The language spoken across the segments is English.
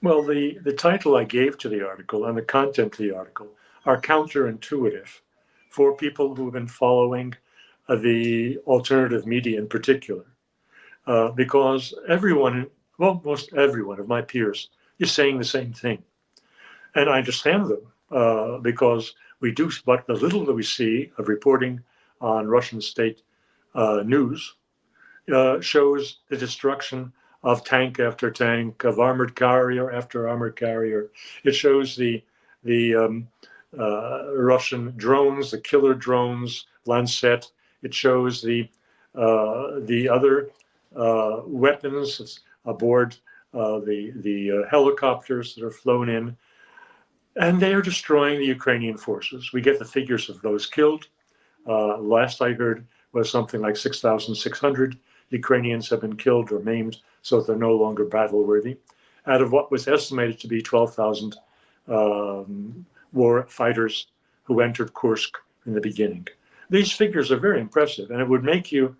Well, the title I gave to the article and the content of the article are counterintuitive for people who've been following the alternative media in particular, because everyone, well, most everyone of my peers is saying the same thing. And I understand them because we do, but the little that we see of reporting on Russian state news shows the destruction of tank after tank, of armored carrier after armored carrier. It shows the Russian drones, the killer drones, Lancet. It shows the other weapons aboard the helicopters that are flown in, and they are destroying the Ukrainian forces. We get the figures of those killed. Last I heard was something like 6,600 Ukrainians have been killed or maimed, so they're no longer battle worthy, out of what was estimated to be 12,000 war fighters who entered Kursk in the beginning. These figures are very impressive, and it would make you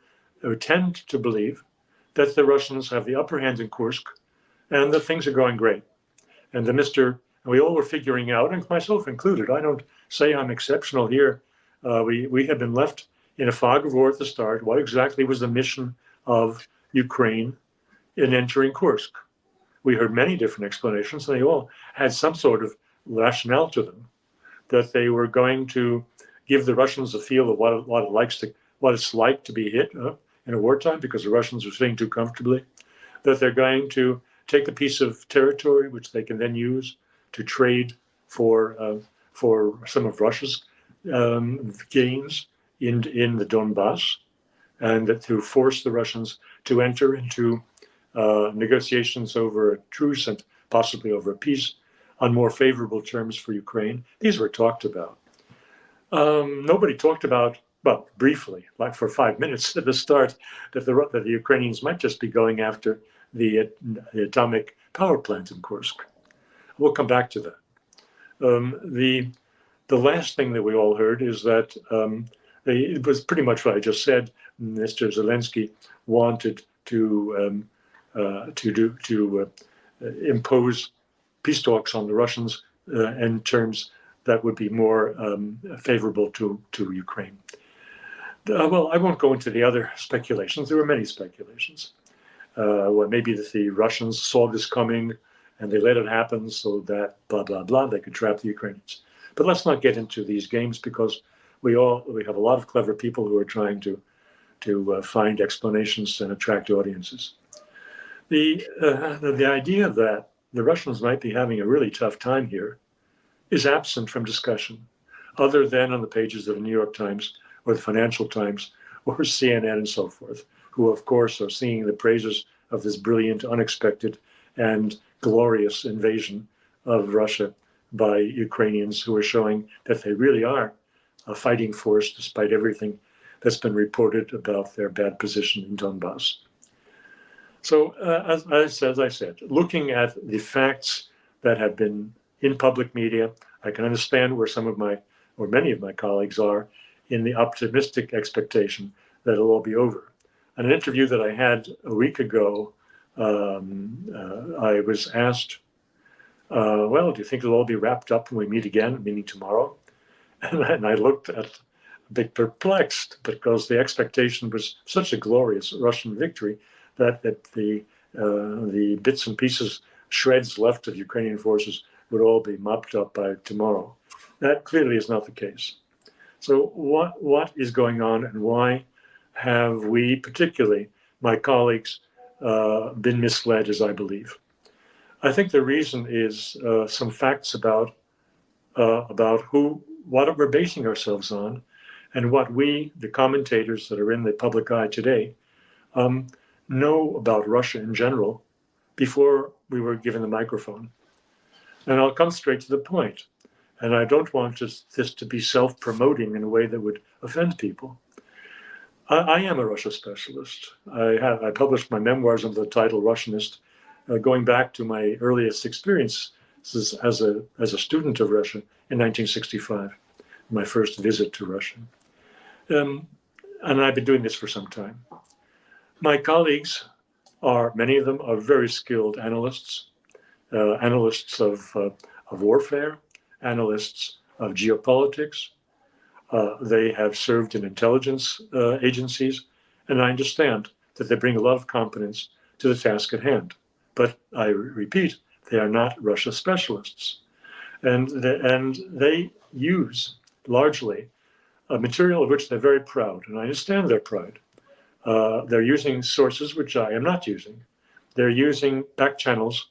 tend to believe that the Russians have the upper hand in Kursk and that things are going great. And we all were figuring out, and myself included, I don't say I'm exceptional here. We had been left in a fog of war at the start. What exactly was the mission of Ukraine in entering Kursk? We heard many different explanations, and they all had some sort of rationale to them, that they were going to give the Russians a feel of what it's like to be hit in a wartime, because the Russians were sitting too comfortably, that they're going to take a piece of territory which they can then use to trade for some of Russia's gains in the Donbass, and that to force the Russians to enter into negotiations over a truce and possibly over a peace on more favorable terms for Ukraine. These were talked about. Nobody talked about, well, briefly, like for 5 minutes at the start, that the Ukrainians might just be going after the atomic power plant in Kursk. We'll come back to that. The last thing that we all heard is that it was pretty much what I just said. Mr. Zelensky wanted to impose peace talks on the Russians in terms that would be more favorable to Ukraine. Well, I won't go into the other speculations. There were many speculations. Well, maybe that the Russians saw this coming and they let it happen so that blah, blah, blah, they could trap the Ukrainians. But let's not get into these games, because we have a lot of clever people who are trying to find explanations and attract audiences. The idea that the Russians might be having a really tough time here is absent from discussion, other than on the pages of the New York Times or the Financial Times or CNN and so forth, who of course are singing the praises of this brilliant, unexpected, and glorious invasion of Russia by Ukrainians, who are showing that they really are a fighting force despite everything that's been reported about their bad position in Donbass. So as I said, looking at the facts that have been in public media, I can understand where many of my colleagues are in the optimistic expectation that it'll all be over. In an interview that I had a week ago, I was asked, well, do you think it'll all be wrapped up when we meet again, meaning tomorrow? And I looked a bit perplexed, because the expectation was such a glorious Russian victory that the bits and pieces, shreds left of Ukrainian forces would all be mopped up by tomorrow. That clearly is not the case. So what is going on, and why have we, particularly my colleagues, been misled, as I believe? I think the reason is some facts about what we're basing ourselves on, and what we, the commentators that are in the public eye today, know about Russia in general before we were given the microphone. And I'll come straight to the point. And I don't want this to be self-promoting in a way that would offend people. I am a Russia specialist. I published my memoirs under the title Russianist, going back to my earliest experiences as a student of Russia in 1965, my first visit to Russia. And I've been doing this for some time. My colleagues many of them are very skilled analysts. analysts of warfare, analysts of geopolitics. They have served in intelligence agencies, and I understand that they bring a lot of competence to the task at hand. But I repeat, they are not Russia specialists. And they use largely a material of which they're very proud, and I understand their pride. They're using sources which I am not using. They're using back channels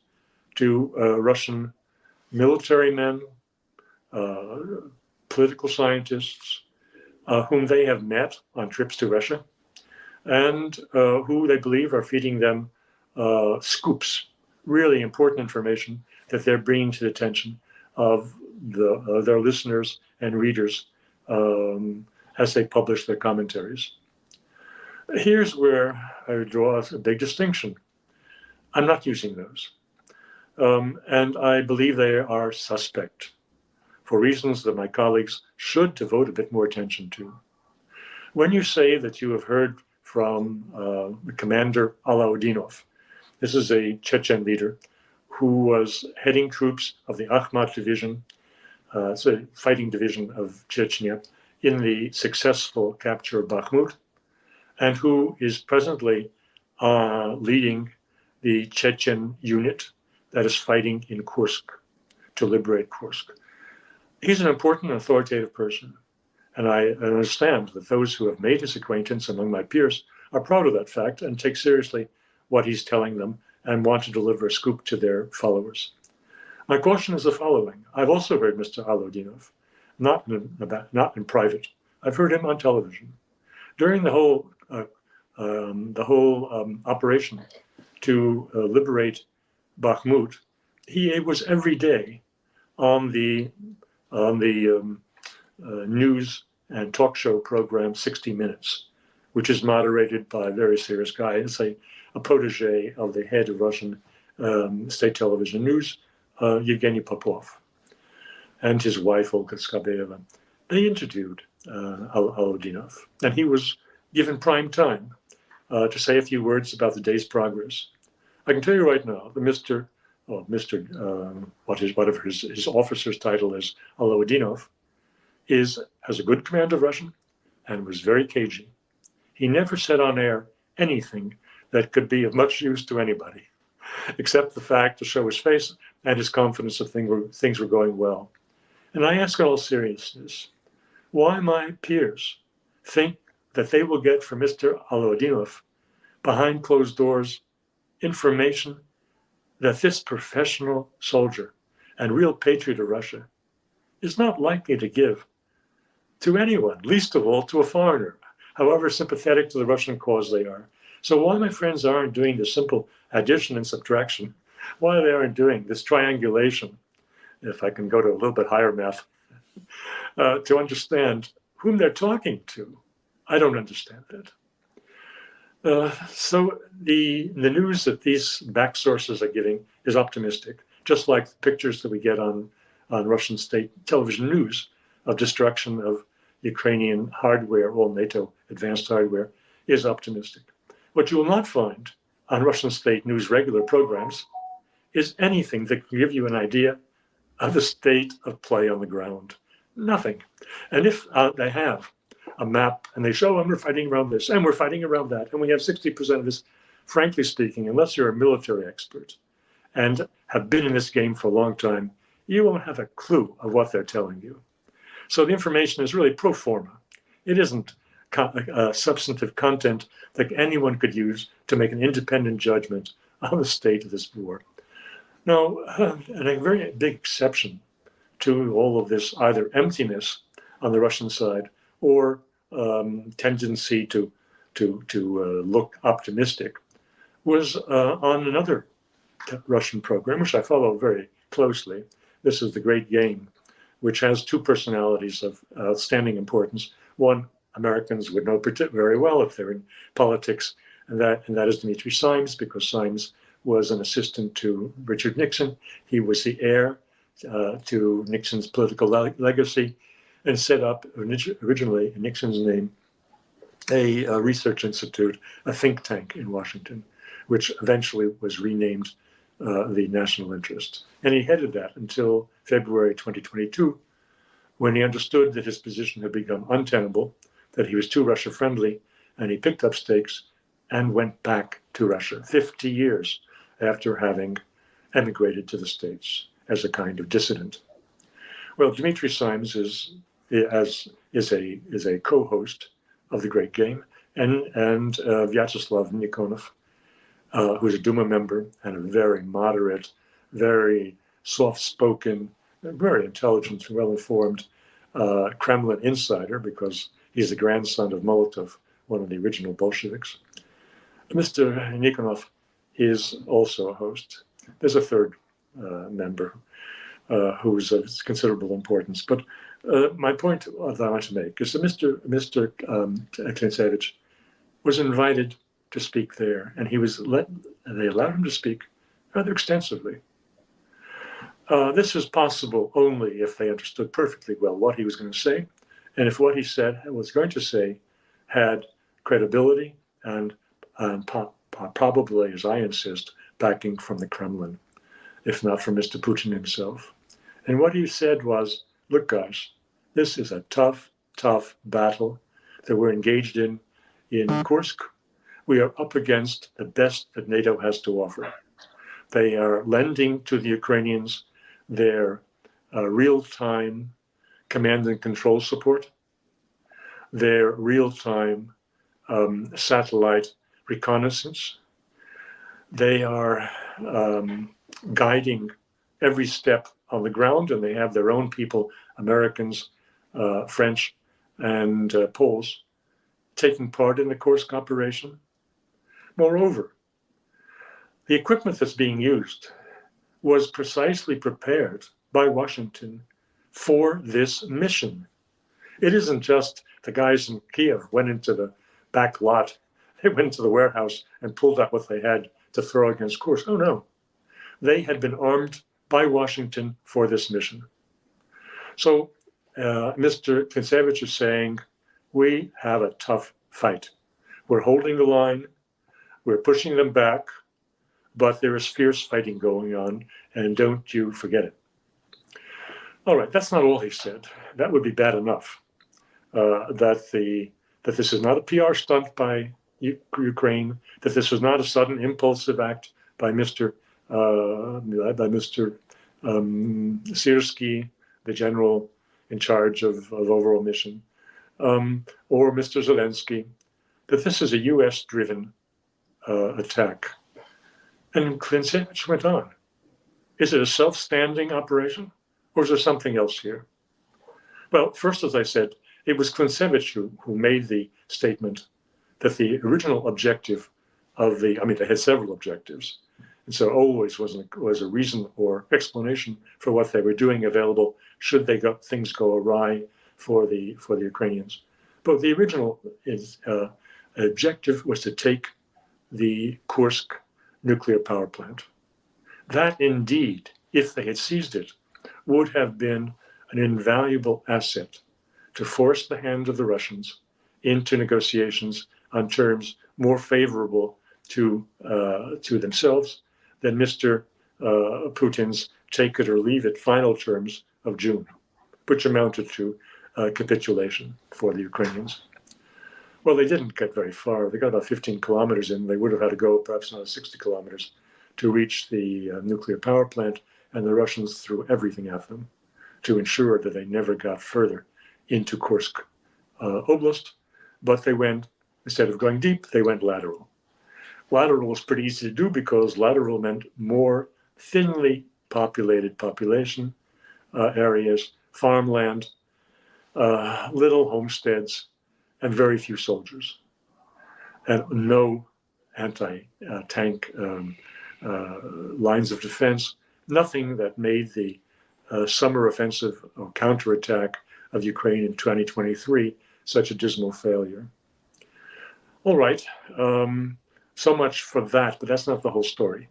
to Russian military men, political scientists, whom they have met on trips to Russia, and who they believe are feeding them scoops, really important information that they're bringing to the attention of their listeners and readers as they publish their commentaries. Here's where I would draw a big distinction. I'm not using those. And I believe they are suspect for reasons that my colleagues should devote a bit more attention to. When you say that you have heard from Commander Alaudinov, this is a Chechen leader who was heading troops of the Akhmat division, it's a fighting division of Chechnya, in the successful capture of Bakhmut, and who is presently leading the Chechen unit that is fighting in Kursk to liberate Kursk. He's an important and authoritative person, and I understand that those who have made his acquaintance among my peers are proud of that fact and take seriously what he's telling them and want to deliver a scoop to their followers. My caution is the following. I've also heard Mr. Alaudinov, not in private. I've heard him on television. During the whole operation to liberate Bakhmut, he was every day on the news and talk show program 60 Minutes, which is moderated by a very serious guy. It's a protege of the head of Russian state television news, Yevgeny Popov, and his wife, Olga Skabeyeva. They interviewed Alaudinov, and he was given prime time to say a few words about the day's progress. I can tell you right now, whatever his officer's title is, Alaudinov, has a good command of Russian and was very cagey. He never said on air anything that could be of much use to anybody, except the fact to show his face and his confidence that things were going well. And I ask in all seriousness, why my peers think that they will get from Mr. Alaudinov behind closed doors information that this professional soldier and real patriot of Russia is not likely to give to anyone, least of all to a foreigner, however sympathetic to the Russian cause they are. So why my friends aren't doing the simple addition and subtraction, why they aren't doing this triangulation, if I can go to a little bit higher math, to understand whom they're talking to, I don't understand that. So the news that these back sources are giving is optimistic, just like the pictures that we get on Russian state television news of destruction of Ukrainian hardware, all NATO advanced hardware, is optimistic. What you will not find on Russian state news regular programs is anything that can give you an idea of the state of play on the ground. Nothing. And if they have a map and they show, and we're fighting around this, and we're fighting around that, and we have 60% of this, frankly speaking, unless you're a military expert and have been in this game for a long time, you won't have a clue of what they're telling you. So the information is really pro forma. It isn't substantive content that anyone could use to make an independent judgment on the state of this war. Now, and a very big exception to all of this, either emptiness on the Russian side or tendency to look optimistic, was on another Russian program, which I follow very closely. This is The Great Game, which has two personalities of outstanding importance. One, Americans would know very well if they're in politics, and that is Dmitry Simes, because Simes was an assistant to Richard Nixon. He was the heir to Nixon's political legacy, and set up originally in Nixon's name a research institute, a think tank in Washington, which eventually was renamed the national interest. And he headed that until February 2022, when he understood that his position had become untenable, that he was too Russia-friendly, and he picked up stakes and went back to Russia 50 years after having emigrated to the States as a kind of dissident. Well, Dmitry Simes is a co-host of The Great Game, and Vyacheslav Nikonov, who's a Duma member and a very moderate, very soft-spoken, very intelligent, well-informed Kremlin insider, because he's the grandson of Molotov, one of the original Bolsheviks. Mr. Nikonov is also a host. There's a third member who's of considerable importance. But my point that I want to make is that Mr. Klinsevich was invited to speak there, and they allowed him to speak rather extensively. This is possible only if they understood perfectly well what he was going to say, and if what he was going to say had credibility and probably, as I insist, backing from the Kremlin, if not from Mr. Putin himself. And what he said was, look, guys, this is a tough, tough battle that we're engaged in Kursk. We are up against the best that NATO has to offer. They are lending to the Ukrainians their real-time command and control support, their real-time satellite reconnaissance. They are guiding every step on the ground, and they have their own people, Americans, French, and Poles, taking part in the Kursk operation. Moreover, the equipment that's being used was precisely prepared by Washington for this mission. It isn't just the guys in Kiev went into the back lot, they went into the warehouse and pulled out what they had to throw against Kursk. Oh no, they had been armed by Washington for this mission. So Mr. Klinsevich is saying, we have a tough fight. We're holding the line, we're pushing them back, but there is fierce fighting going on, and don't you forget it. All right, that's not all he said. That would be bad enough. That this is not a PR stunt by Ukraine, that this was not a sudden impulsive act by Mr. Syrski, the general in charge of overall mission, or Mr. Zelensky, that this is a US-driven attack. And Klinsevich went on. Is it a self-standing operation, or is there something else here? Well, first, as I said, it was Klinsevich who made the statement that the original objective of they had several objectives, and so always was a reason or explanation for what they were doing available should things go awry for the Ukrainians. But the original objective was to take the Kursk nuclear power plant. That indeed, if they had seized it, would have been an invaluable asset to force the hand of the Russians into negotiations on terms more favorable to themselves than Mr. Putin's take it or leave it final terms of June, which amounted to capitulation for the Ukrainians. Well, they didn't get very far. They got about 15 kilometers in. They would have had to go perhaps another 60 kilometers to reach the nuclear power plant, and the Russians threw everything at them to ensure that they never got further into Kursk Oblast. But they went, instead of going deep, they went lateral. Lateral was pretty easy to do because lateral meant more thinly populated population areas, farmland, little homesteads, and very few soldiers, and no anti-tank lines of defense, nothing that made the summer offensive or counterattack of Ukraine in 2023 such a dismal failure. All right, so much for that, but that's not the whole story.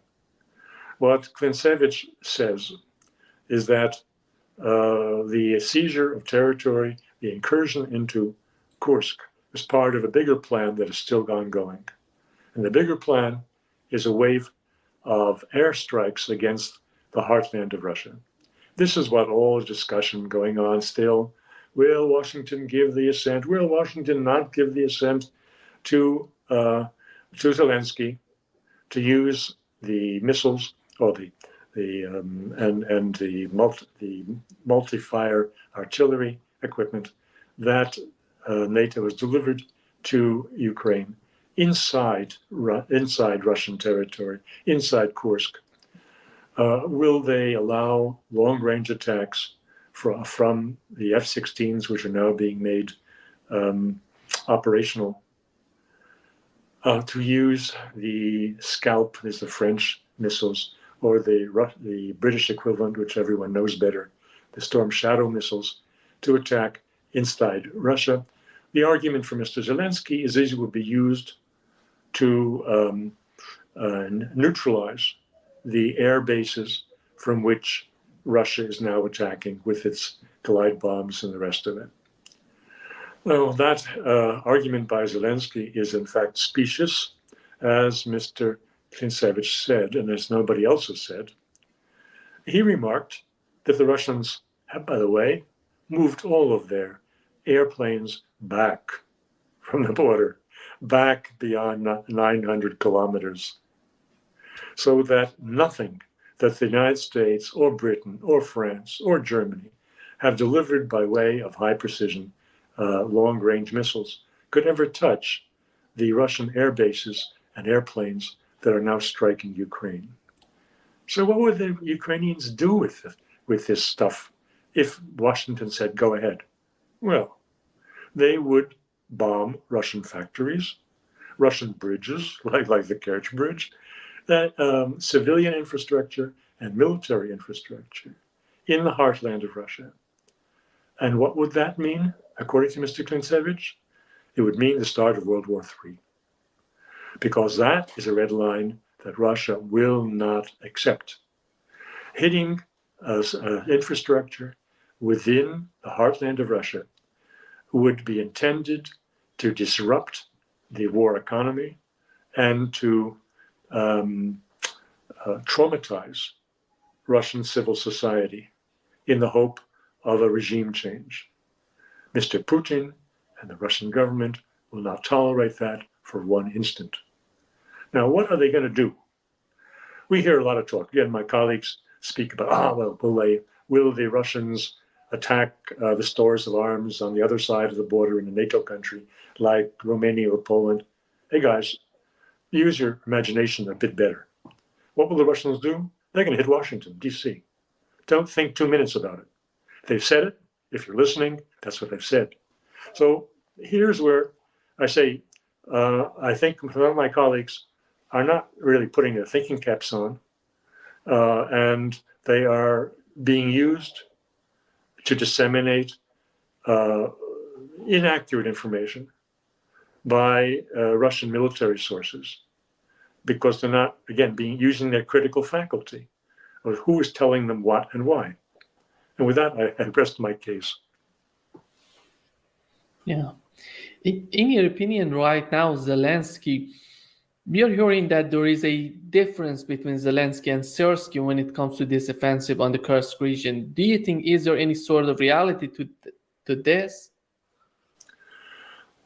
What Klinsevich says is that the seizure of territory, the incursion into Kursk, is part of a bigger plan that is still ongoing. And the bigger plan is a wave of airstrikes against the heartland of Russia. This is what all the discussion going on still. Will Washington give the assent? Will Washington not give the assent to Zelensky to use the missiles or the multi-fire artillery equipment that NATO has delivered to Ukraine inside Russian territory, inside Kursk? Will they allow long-range attacks from the F-16s, which are now being made operational, to use the Scalp, is the French missiles, or the British equivalent, which everyone knows better, the Storm Shadow missiles, to attack inside Russia? The argument for Mr. Zelensky is these would be used to neutralize the air bases from which Russia is now attacking with its glide bombs and the rest of it. Well, that argument by Zelensky is in fact specious, as Mr. Klinsevich said, and as nobody else has said. He remarked that the Russians have, by the way, moved all of their airplanes back from the border, back beyond 900 kilometers, so that nothing that the United States or Britain or France or Germany have delivered by way of high precision long-range missiles could ever touch the Russian air bases and airplanes that are now striking Ukraine. So what would the Ukrainians do with this stuff if Washington said, go ahead? Well, they would bomb Russian factories, Russian bridges, like the Kerch Bridge, civilian infrastructure and military infrastructure in the heartland of Russia. And what would that mean, according to Mr. Klinsevich? It would mean the start of World War III, because that is a red line that Russia will not accept. Hitting infrastructure within the heartland of Russia would be intended to disrupt the war economy and to traumatize Russian civil society in the hope of a regime change. Mr. Putin and the Russian government will not tolerate that for one instant. Now, what are they going to do? We hear a lot of talk. Again, my colleagues speak about, will the Russians attack the stores of arms on the other side of the border in a NATO country like Romania or Poland? Hey guys, use your imagination a bit better. What will the Russians do? They're going to hit Washington, D.C. Don't think 2 minutes about it. They've said it. If you're listening, that's what they've said. So here's where I say, I think some of my colleagues are not really putting their thinking caps on, and they are being used to disseminate inaccurate information by Russian military sources, because they're not, again, using their critical faculty of who is telling them what and why. And with that, I rest my case. Yeah. In your opinion, right now, Zelensky, we are hearing that there is a difference between Zelensky and Syrskyi when it comes to this offensive on the Kursk region. Do you think, is there any sort of reality to this?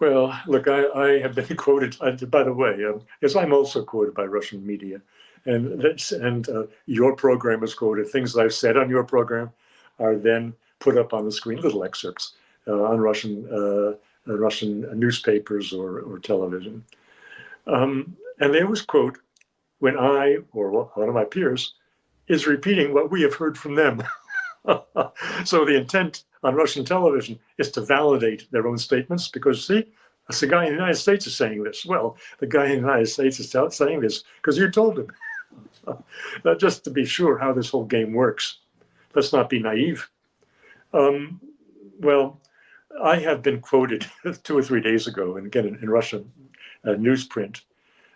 Well, look, I have been quoted, by the way, because I'm also quoted by Russian media, and your program is quoted. Things that I've said on your program are then put up on the screen, little excerpts on Russian newspapers or television. And they always quote when I or one of my peers is repeating what we have heard from them. So the intent on Russian television is to validate their own statements, because see, the guy in the United States is saying this. Well, the guy in the United States is saying this because you told him. Just to be sure how this whole game works. Let's not be naive. Well, I have been quoted 2 or 3 days ago, and again in Russian newsprint,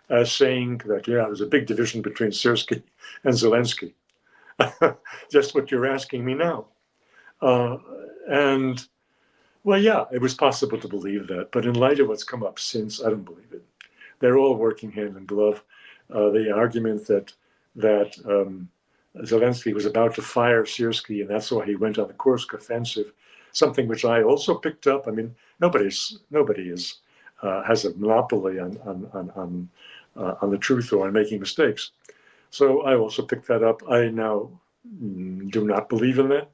as saying that, yeah, there's a big division between Syrskyi and Zelensky. Just what you're asking me now. And, well, yeah, it was possible to believe that. But in light of what's come up since, I don't believe it. They're all working hand in glove. The argument that that Zelensky was about to fire Syrskyi, and that's why he went on the Kursk offensive. Something which I also picked up. I mean, nobody is has a monopoly on the truth or on making mistakes. So I also picked that up. I now do not believe in that.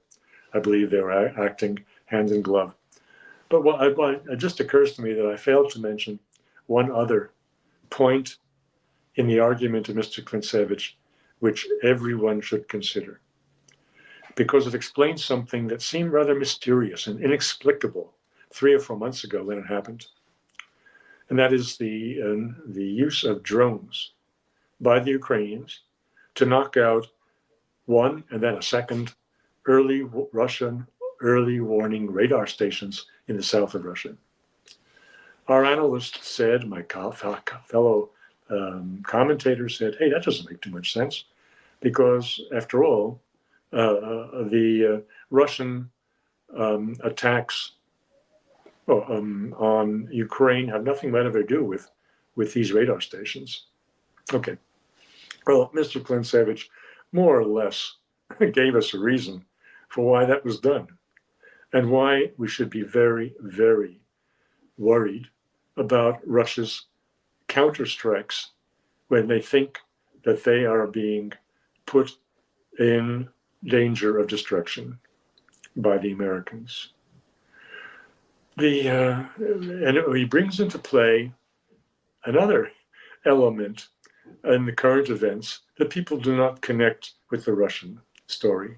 I believe they were acting hand in glove. But it just occurs to me that I failed to mention one other point in the argument of Mr. Klinsevich, which everyone should consider, because it explains something that seemed rather mysterious and inexplicable 3 or 4 months ago when it happened. And that is the use of drones by the Ukrainians to knock out one and then a second Russian early warning radar stations in the south of Russia. Our analyst said, my fellow commentator said, hey, that doesn't make too much sense, because after all, the Russian attacks on Ukraine have nothing whatever to do with these radar stations. Okay. Well, Mr. Klinsevich more or less gave us a reason for why that was done and why we should be very, very worried about Russia's counterstrikes when they think that they are being put in danger of destruction by the Americans. And he brings into play another element in the current events that people do not connect with the Russian story.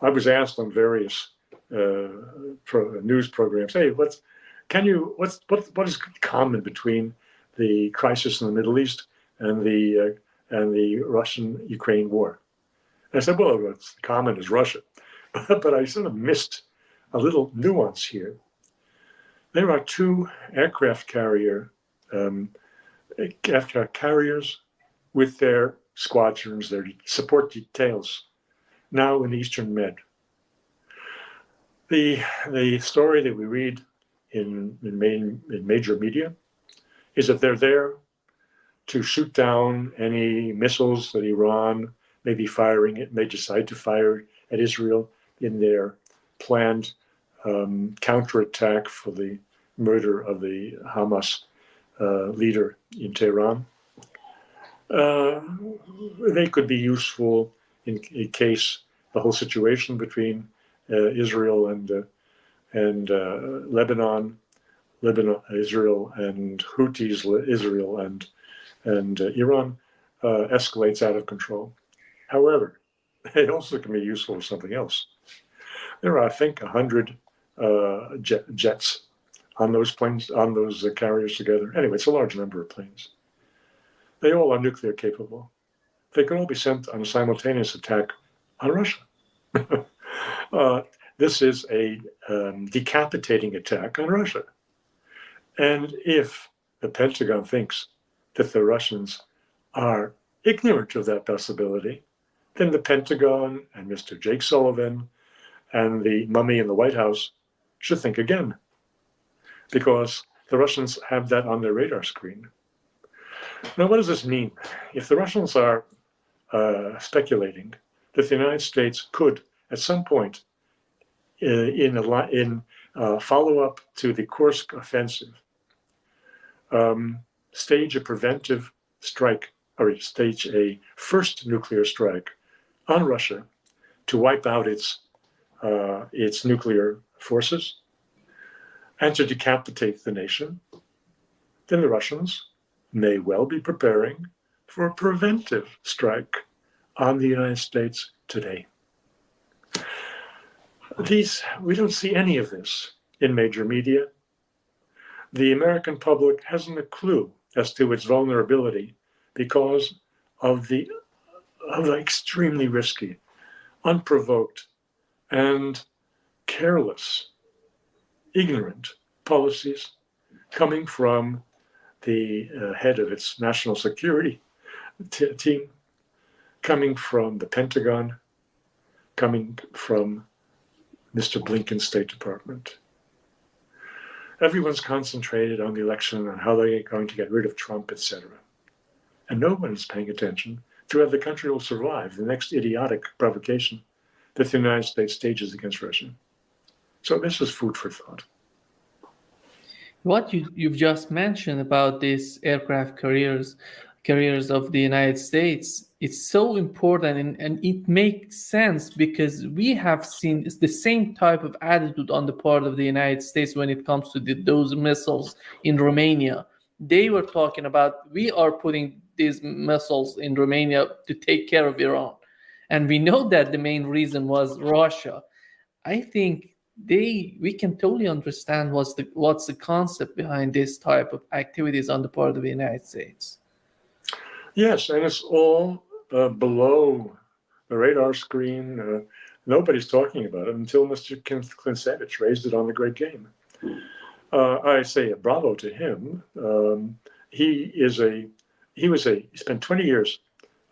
I was asked on various news programs, hey, what is common between the crisis in the Middle East and the Russian-Ukraine war? And I said, well, what's common is Russia. But I sort of missed a little nuance here. There are 2 aircraft carriers with their squadrons, their support details, now in the Eastern Med. The story that we read in major media is that they're there to shoot down any missiles that Iran may be firing. It may decide to fire at Israel in their planned counterattack for the murder of the Hamas leader in Tehran. They could be useful in case the whole situation between Israel and Lebanon, Israel and Houthis, Israel and Iran escalates out of control. However, it also can be useful for something else. There are, I think, 100 jets on those planes, on those carriers together. Anyway, it's a large number of planes. They all are nuclear capable. They can all be sent on a simultaneous attack on Russia. This is a decapitating attack on Russia. And if the Pentagon thinks that the Russians are ignorant of that possibility, then the Pentagon and Mr. Jake Sullivan and the mummy in the White House should think again, because the Russians have that on their radar screen. Now, what does this mean? If the Russians are speculating that the United States could, at some point, in follow-up to the Kursk offensive, stage a preventive strike, or stage a first nuclear strike on Russia to wipe out its nuclear forces and to decapitate the nation, then the Russians may well be preparing for a preventive strike on the United States today. We don't see any of this in major media. The American public hasn't a clue as to its vulnerability because of the extremely risky, unprovoked, and careless, ignorant policies coming from the head of its national security team, coming from the Pentagon, coming from Mr. Blinken's State Department. Everyone's concentrated on the election, on how they're going to get rid of Trump, etc. And no one is paying attention to have the country will survive the next idiotic provocation that the United States stages against Russia. So this is food for thought. What you've just mentioned about these aircraft carriers of the United States, it's so important, and it makes sense because we have seen the same type of attitude on the part of the United States when it comes to those missiles in Romania. They were talking about, we are putting these missiles in Romania to take care of Iran. And we know that the main reason was Russia. I think we can totally understand what's the concept behind this type of activities on the part of the United States. Yes, and it's all below the radar screen. Nobody's talking about it until Mr. Klinsevich raised it on the Great Game. I say a bravo to him. He spent 20 years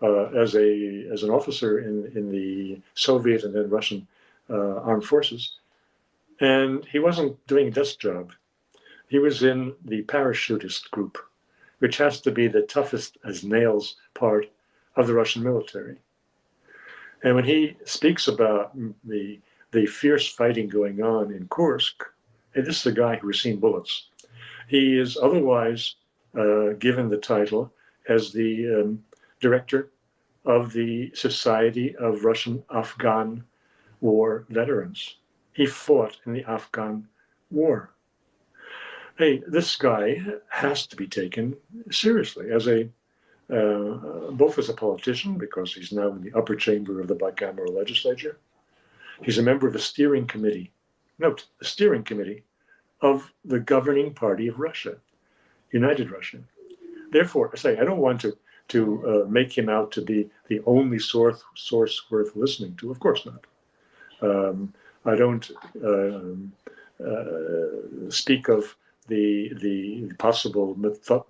as an officer in the Soviet and then Russian armed forces. And he wasn't doing a desk job. He was in the parachutist group, which has to be the toughest as nails part of the Russian military. And when he speaks about the fierce fighting going on in Kursk, and this is a guy who has seen bullets, he is otherwise given the title as the director of the Society of Russian Afghan War Veterans. He fought in the Afghan War. Hey, this guy has to be taken seriously as both as a politician, because he's now in the upper chamber of the bicameral legislature. He's a member of the steering committee. Note, the steering committee of the governing party of Russia, United Russia. Therefore, I say I don't want to make him out to be the only source worth listening to. Of course not. I don't speak of the possible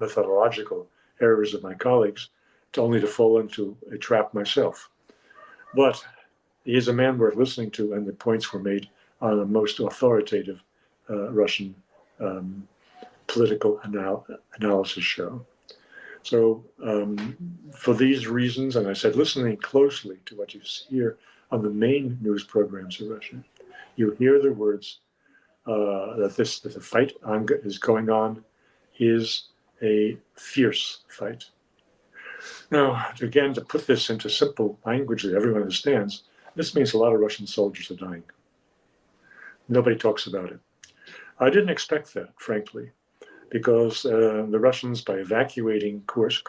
methodological errors of my colleagues only to fall into a trap myself. But he is a man worth listening to, and the points were made on a most authoritative Russian political analysis show. So for these reasons, and I said listening closely to what you hear on the main news programs of Russia, you hear the words that the fight is going on is a fierce fight. Now, again, to put this into simple language that everyone understands, this means a lot of Russian soldiers are dying. Nobody talks about it. I didn't expect that, frankly, because the Russians, by evacuating Kursk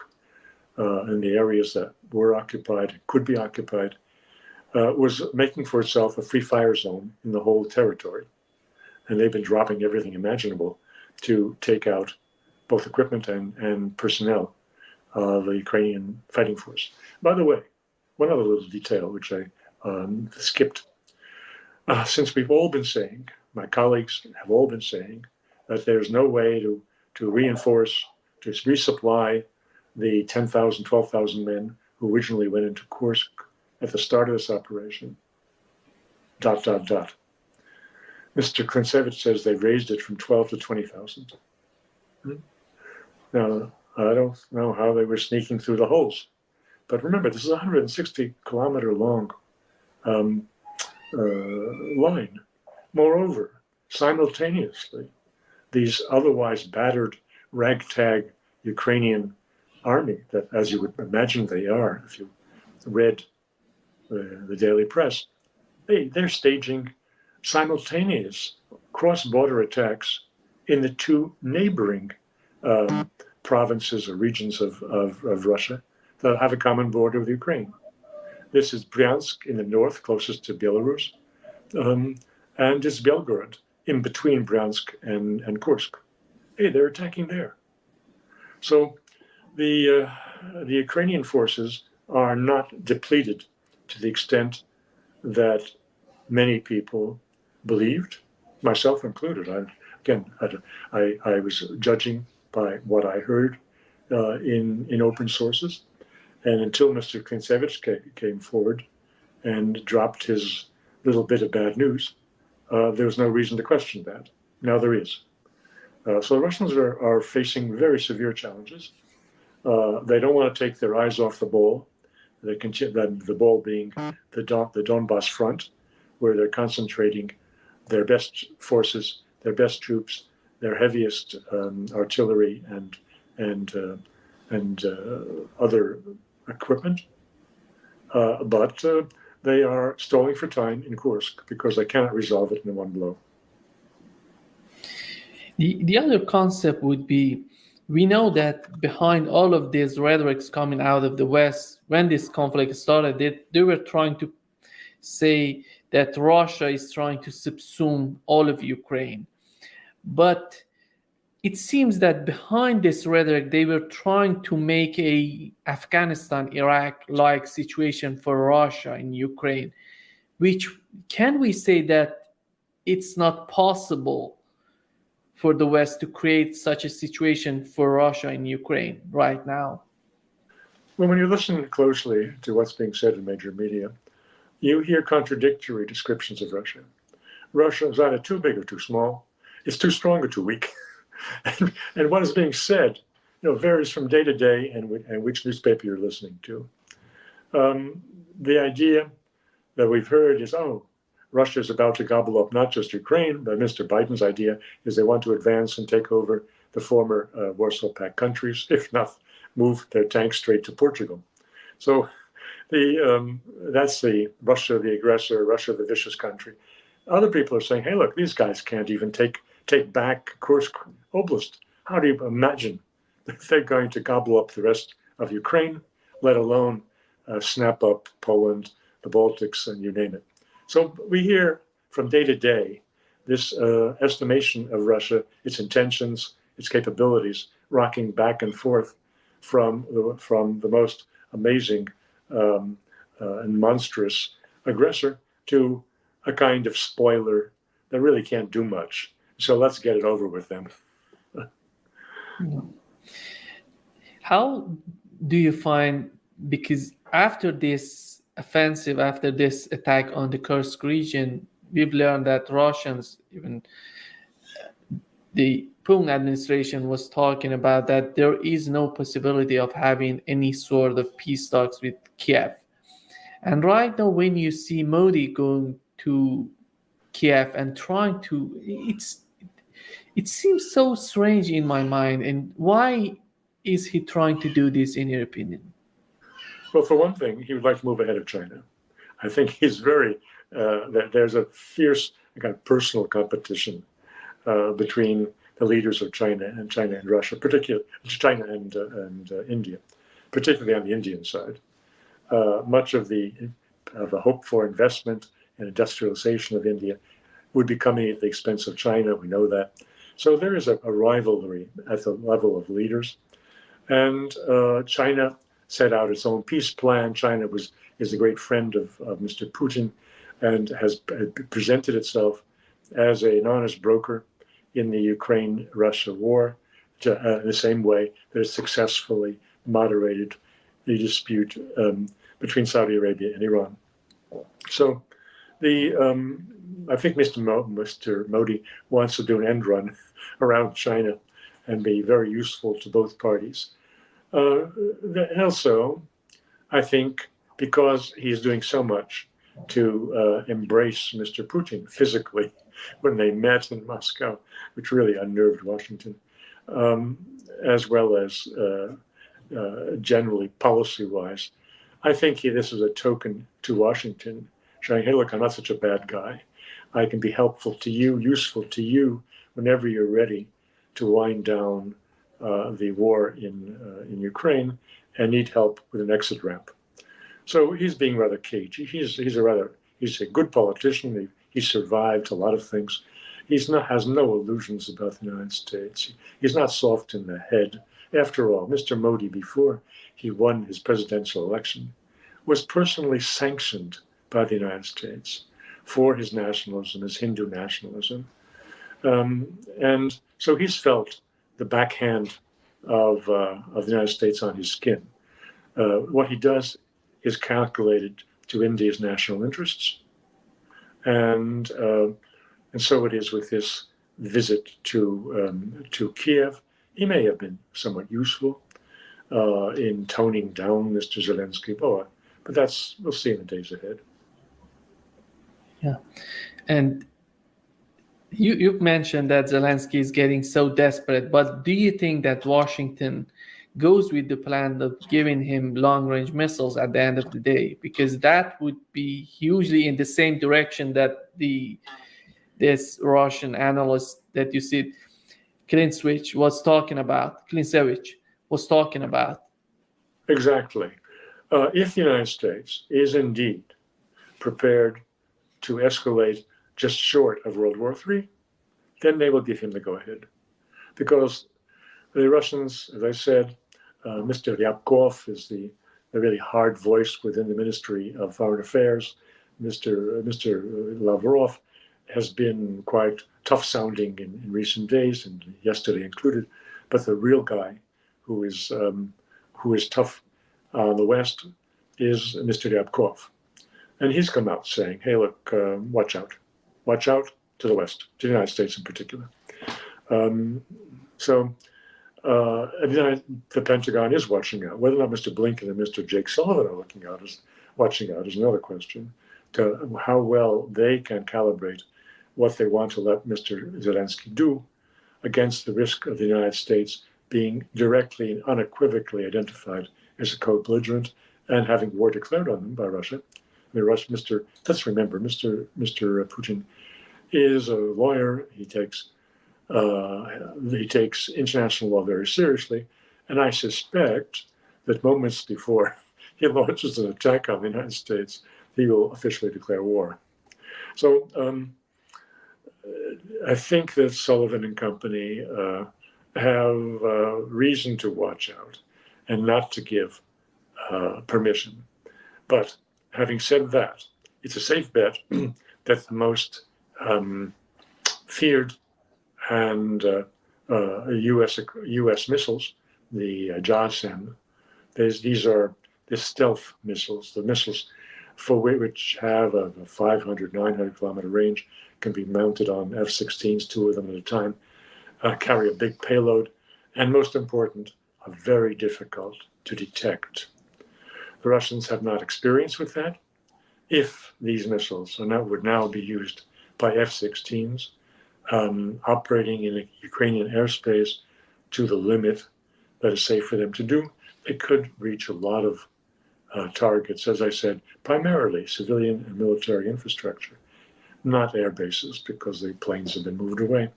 and the areas that were occupied, could be occupied, was making for itself a free fire zone in the whole territory. And they've been dropping everything imaginable to take out both equipment and personnel of the Ukrainian fighting force. By the way, one other little detail which I skipped. Since we've all been saying, my colleagues have all been saying, that there's no way to reinforce, to resupply the 10,000, 12,000 men who originally went into Kursk at the start of this operation. ... Mr. Klinsevich says they raised it from 12 to 20,000. Now, I don't know how they were sneaking through the holes. But remember, this is a 160-kilometer long line. Moreover, simultaneously, these otherwise battered, ragtag Ukrainian army, that, as you would imagine they are, if you read the daily press, they're staging simultaneous cross-border attacks in the two neighboring provinces or regions of Russia that have a common border with Ukraine. This is Bryansk in the north, closest to Belarus, and it's Belgorod in between Bryansk and Kursk. They're attacking there. So the Ukrainian forces are not depleted to the extent that many people believed, myself included. I was judging by what I heard in open sources, and until Mr. Klinsevich came forward and dropped his little bit of bad news, there was no reason to question that. Now there is. So the Russians are facing very severe challenges. They don't want to take their eyes off the ball. the ball being the Donbass front, where they're concentrating their best forces, their best troops, their heaviest artillery and other equipment. But they are stalling for time in Kursk because they cannot resolve it in one blow. The other concept would be, we know that behind all of these rhetorics coming out of the West, when this conflict started, they were trying to say that Russia is trying to subsume all of Ukraine. But it seems that behind this rhetoric, they were trying to make a Afghanistan, Iraq-like situation for Russia in Ukraine, which can we say that it's not possible for the West to create such a situation for Russia in Ukraine right now? Well, when you listen closely to what's being said in major media, you hear contradictory descriptions of Russia. Russia is either too big or too small. It's too strong or too weak. and what is being said, varies from day to day and which newspaper you're listening to. The idea that we've heard is, Russia is about to gobble up not just Ukraine, but Mr. Biden's idea is they want to advance and take over the former Warsaw Pact countries, if not move their tanks straight to Portugal. So that's the Russia, the aggressor, Russia, the vicious country. Other people are saying, hey, look, these guys can't even take back Kursk Oblast. How do you imagine that they're going to gobble up the rest of Ukraine, let alone snap up Poland, the Baltics, and you name it? So we hear from day to day this estimation of Russia, its intentions, its capabilities, rocking back and forth from the most amazing and monstrous aggressor to a kind of spoiler that really can't do much. So let's get it over with them. How do you find, because after this offensive, after this attack on the Kursk region, we've learned that Russians, even the Putin administration was talking about that there is no possibility of having any sort of peace talks with Kiev. And right now, when you see Modi going to Kiev and trying to, it seems so strange in my mind. And why is he trying to do this, in your opinion? Well, for one thing, he would like to move ahead of China. I think he's there's a fierce kind of personal competition between the leaders of China and Russia, particularly China and India, particularly on the Indian side. Much of the hope for investment and industrialization of India would be coming at the expense of China. We know that. So there is a rivalry at the level of leaders. And China set out its own peace plan. China is a great friend of Mr. Putin and has presented itself as an honest broker in the Ukraine-Russia war, in the same way that it successfully moderated the dispute between Saudi Arabia and Iran. So I think Mr. Modi wants to do an end run around China and be very useful to both parties. Also, I think because he's doing so much to embrace Mr. Putin physically when they met in Moscow, which really unnerved Washington, as well as generally policy-wise. I think this is a token to Washington, showing, hey, look, I'm not such a bad guy. I can be helpful to you, useful to you, whenever you're ready to wind down the war in Ukraine and need help with an exit ramp. So he's being rather cagey. He's a good politician. He survived a lot of things. Has no illusions about the United States. He's not soft in the head. After all, Mr. Modi, before he won his presidential election, was personally sanctioned by the United States for his nationalism, his Hindu nationalism. And so he's felt the backhand of the United States on his skin. What he does is calculated to India's national interests. And so it is with this visit to Kiev. He may have been somewhat useful in toning down Mr. Zelensky. But we'll see in the days ahead. Yeah. And you've mentioned that Zelensky is getting so desperate, but do you think that Washington goes with the plan of giving him long-range missiles at the end of the day? Because that would be hugely in the same direction that this Russian analyst that you see, Klinsevich was talking about. Exactly. If the United States is indeed prepared to escalate just short of World War III, then they will give him the go-ahead. Because the Russians, as I said, Mr. Ryabkov is the really hard voice within the Ministry of Foreign Affairs. Mr. Lavrov has been quite tough-sounding in recent days, and yesterday included. But the real guy who is tough on the West is Mr. Ryabkov. And he's come out saying, hey, look, watch out to the West, to the United States in particular. The Pentagon is watching out. Whether or not Mr. Blinken and Mr. Jake Sullivan are watching out is another question. To how well they can calibrate what they want to let Mr. Zelensky do against the risk of the United States being directly and unequivocally identified as a co-belligerent and having war declared on them by Russia. I mean, let's remember, Mr. Putin is a lawyer. He takes international law very seriously, and I suspect that moments before he launches an attack on the United States, he will officially declare war. So I think that Sullivan and company have reason to watch out and not to give permission. But having said that, it's a safe bet that the most feared and U.S. missiles, the JASSM, these are the stealth missiles, the missiles for which have a 500, 900 kilometer range, can be mounted on F-16s, 2 of them at a time, carry a big payload, and most important, are very difficult to detect. The Russians have not experience with that. If these missiles would now be used by F-16s, operating in the Ukrainian airspace to the limit that is safe for them to do, they could reach a lot of targets, as I said, primarily civilian and military infrastructure, not air bases, because the planes have been moved away.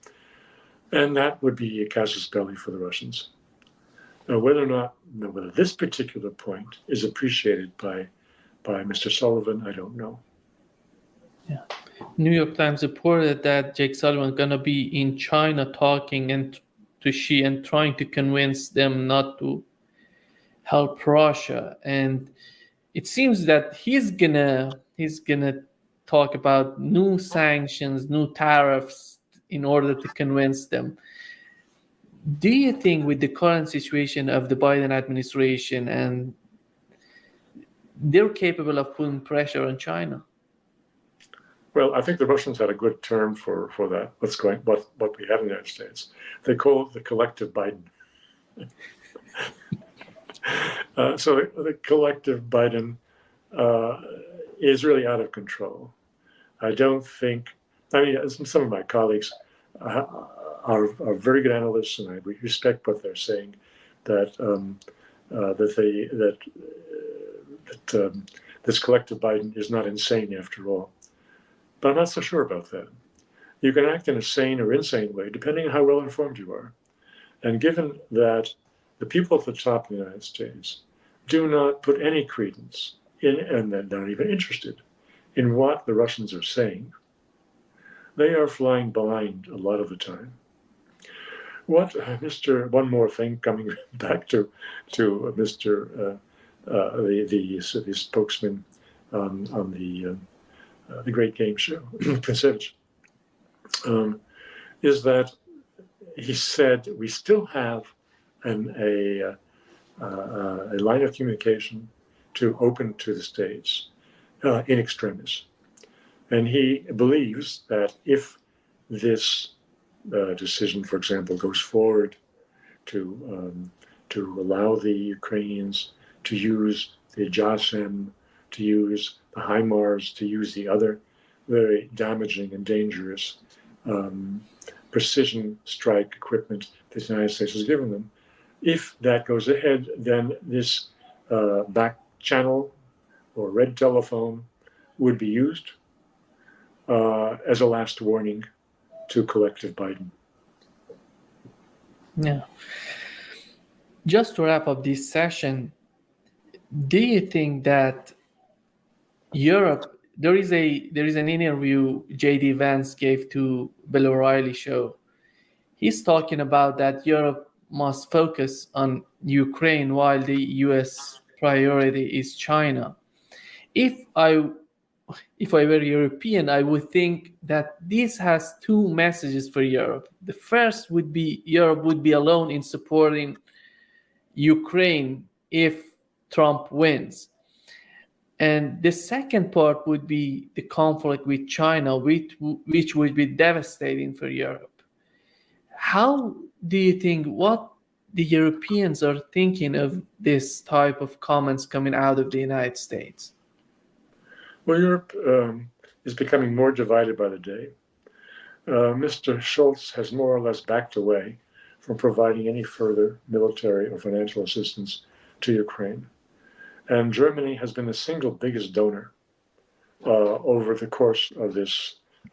And that would be a casus belli for the Russians. Now, whether this particular point is appreciated by Mr. Sullivan, I don't know. Yeah. New York Times reported that Jake Sullivan gonna be in China talking to Xi and trying to convince them not to help Russia. And it seems that he's gonna talk about new sanctions, new tariffs in order to convince them. Do you think with the current situation of the Biden administration and they're capable of putting pressure on China? Well, I think the Russians had a good term for that. What we have in the United States. They call it the collective Biden. So the collective Biden is really out of control. I don't think. I mean, some of my colleagues are very good analysts, and I respect what they're saying. That this collective Biden is not insane after all. But I'm not so sure about that. You can act in a sane or insane way, depending on how well informed you are. And given that the people at the top of the United States do not put any credence in, and they're not even interested in what the Russians are saying, they are flying blind a lot of the time. One more thing, coming back to Mr. The spokesman on the Great Game Show, Klinsevich, is that he said we still have a line of communication to open to the states in extremis, and he believes that if this decision, for example, goes forward to allow the Ukrainians to use the JASSM to use the HIMARS, to use the other very damaging and dangerous precision strike equipment that the United States has given them. If that goes ahead, then this back channel or red telephone would be used as a last warning to collective Biden. Yeah. Just to wrap up this session, do you think that Europe, there is an interview J.D. Vance gave to Bill O'Reilly show. He's talking about that Europe must focus on Ukraine while the U.S. priority is China. If I were European, I would think that this has two messages for Europe. The first would be Europe would be alone in supporting Ukraine if Trump wins. And the second part would be the conflict with China, which would be devastating for Europe. How do you think, what the Europeans are thinking of this type of comments coming out of the United States? Well, Europe is becoming more divided by the day. Mr. Schultz has more or less backed away from providing any further military or financial assistance to Ukraine. And Germany has been the single biggest donor over the course of the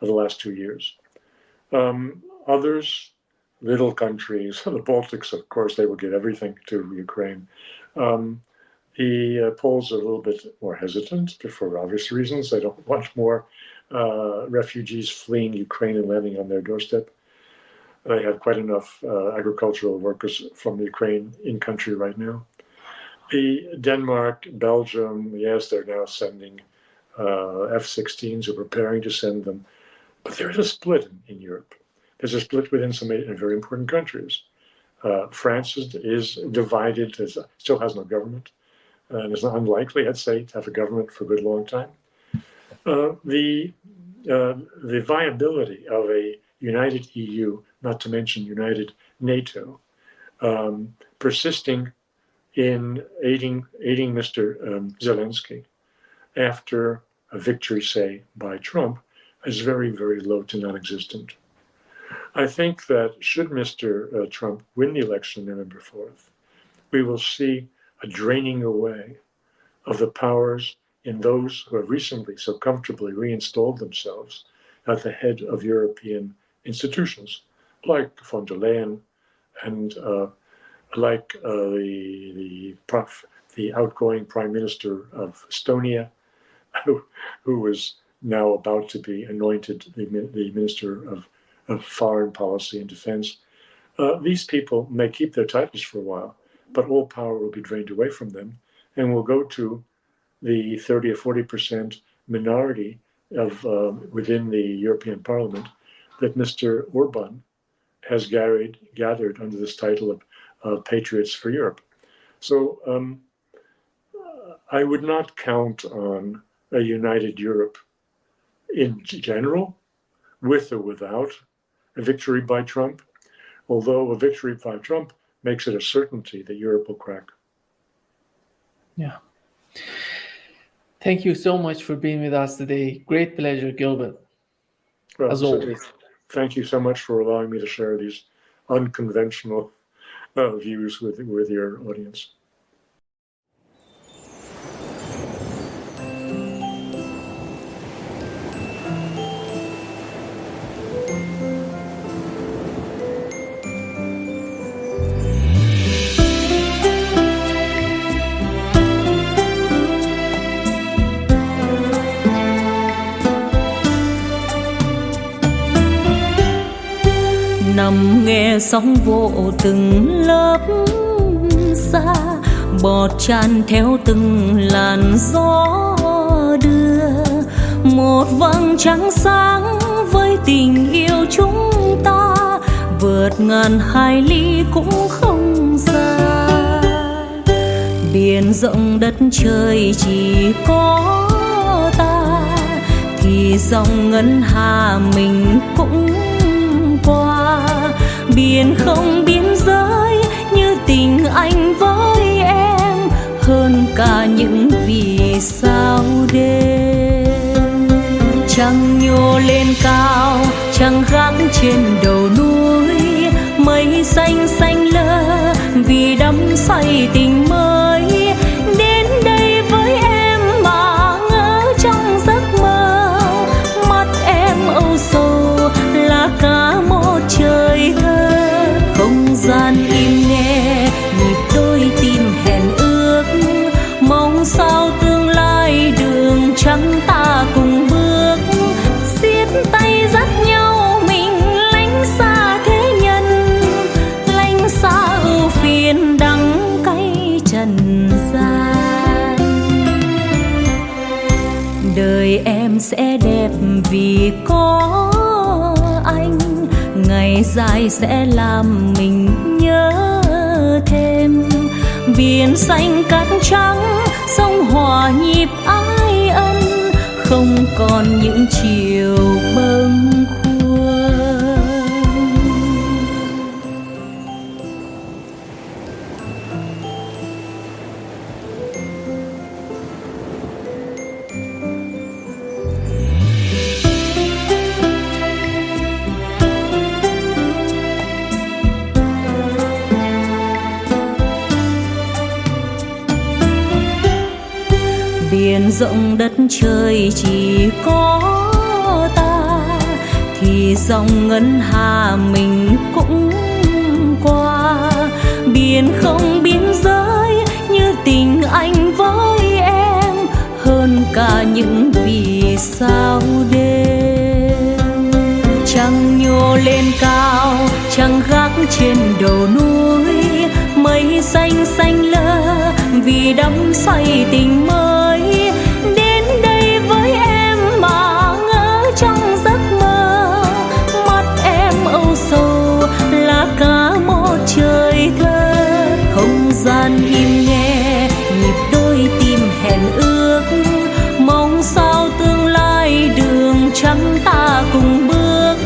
last 2 years. Others, little countries, the Baltics, of course, they will give everything to Ukraine. The Poles are a little bit more hesitant for obvious reasons. They don't want more refugees fleeing Ukraine and landing on their doorstep. They have quite enough agricultural workers from Ukraine in country right now. Denmark, Belgium, yes, they're now sending F-16s, or preparing to send them. But there is a split in Europe. There's a split within some very important countries. France is divided, still has no government, and is unlikely, I'd say, to have a government for a good long time. The viability of a united EU, not to mention united NATO, persisting in aiding Mr. Zelensky after a victory, say, by Trump, is very, very low to non-existent. I think that should Mr. Trump win the election November 4th, we will see a draining away of the powers in those who have recently so comfortably reinstalled themselves at the head of European institutions, like von der Leyen and like the outgoing Prime Minister of Estonia, who was now about to be anointed the Minister of Foreign Policy and Defense. These people may keep their titles for a while, but all power will be drained away from them and will go to the 30 or 40% minority of within the European Parliament that Mr. Orban has gathered under this title of Patriots for Europe. So I would not count on a united Europe in general, with or without a victory by Trump, although a victory by Trump makes it a certainty that Europe will crack. Yeah. Thank you so much for being with us today. Great pleasure, Gilbert. Well, as always. Thank you so much for allowing me to share these unconventional views with your audience. Nằm nghe sóng vỗ từng lớp xa, bọt tràn theo từng làn gió đưa. Một vầng trăng sáng với tình yêu chúng ta, vượt ngàn hải ly cũng không xa. Biển rộng đất trời chỉ có ta, thì dòng ngân hà mình cũng qua. Biển không biên giới như tình anh với em, hơn cả những vì sao đêm. Trăng nhô lên cao, trăng gác trên đầu núi, mây xanh xanh lơ vì đắm say tình mới. Đến đây với em mà ngỡ trong giấc mơ, mắt em âu sầu là cả một trời thơ. Không gian im nghe nhịp đôi tim hẹn ước, mong sao tương lai đường trắng ta cùng bước. Siết tay dắt nhau mình lánh xa thế nhân, lánh xa ưu phiền đắng cay trần gian. Đời em sẽ đẹp vì có anh, ngày dài sẽ làm mình nhớ thêm. Biển xanh cát trắng, sông hòa nhịp ái ân, không còn những chiều bâng khuâng. Biển rộng đất trời chỉ có ta, thì dòng ngân hà mình cũng qua. Biển không biên giới như tình anh với em, hơn cả những vì sao đêm. Trăng nhô lên cao, trăng gác trên đầu núi, mây xanh xanh lơ vì đắm say tình mới. Đến đây với em mà ngỡ trong giấc mơ, mắt em âu sầu là cả một trời thơ. Không gian im nghe nhịp đôi tim hẹn ước, mong sao tương lai đường trắng ta cùng bước.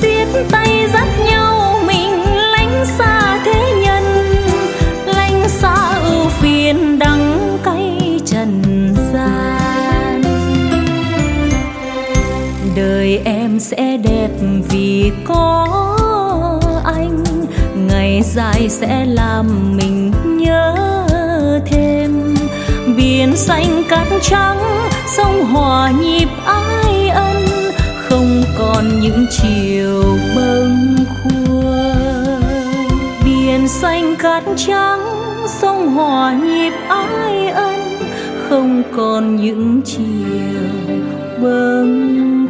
Siết tay dắt nhau mình lánh xa thế nhân, lánh xa ưu phiền đắng cay trần gian. Đời em sẽ đẹp vì có anh, ngày dài sẽ làm mình nhớ thêm. Biển xanh cát trắng, sông hòa nhịp ái ân, không còn những chiều bâng khuâng. Biển xanh cát trắng, sông hòa nhịp ái ân, không còn những chiều bâng